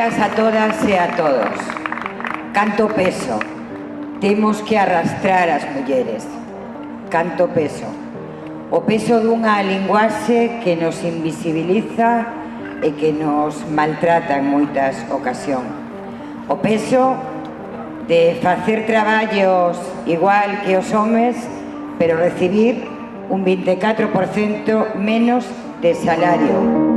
días a todas e a todos. Canto peso temos que arrastrar as mulleres. Canto peso. O peso dunha linguaxe que nos invisibiliza e que nos maltrata en moitas ocasións. O peso de facer traballos igual que os homes, pero recibir un 24% menos de salario.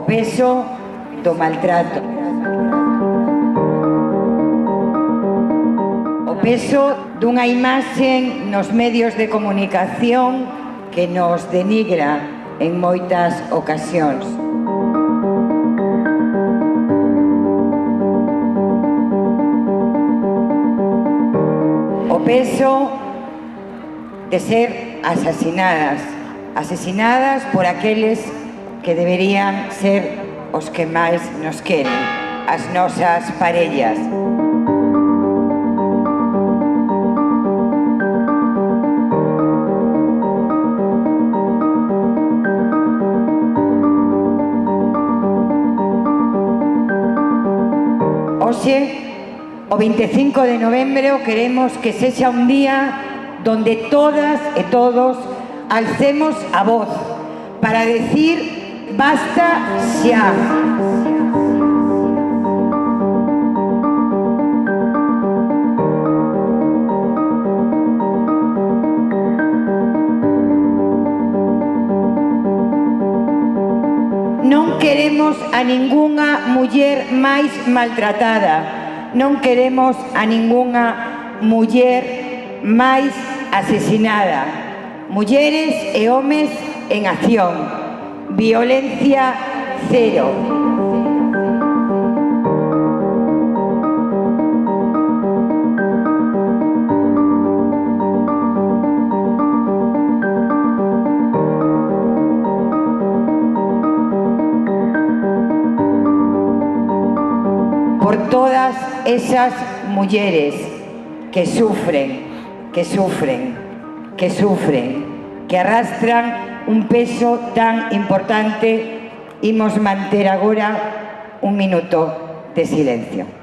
O peso do maltrato. O peso dunha imaxe nos medios de comunicación que nos denigra en moitas ocasións. O peso de ser asesinadas por aqueles que deberían ser os que máis nos queren, as nosas parellas. Hoxe, o 25 de novembro, queremos que sexa un día donde todas e todos alcemos a voz para decir basta xa. Non queremos a ningunha muller máis maltratada. Non queremos a ningunha muller máis asesinada. Mulleres e homes en acción. Violencia cero. Por todas esas mulleres que sufren, que arrastran un peso tan importante, imos manter agora un minuto de silencio.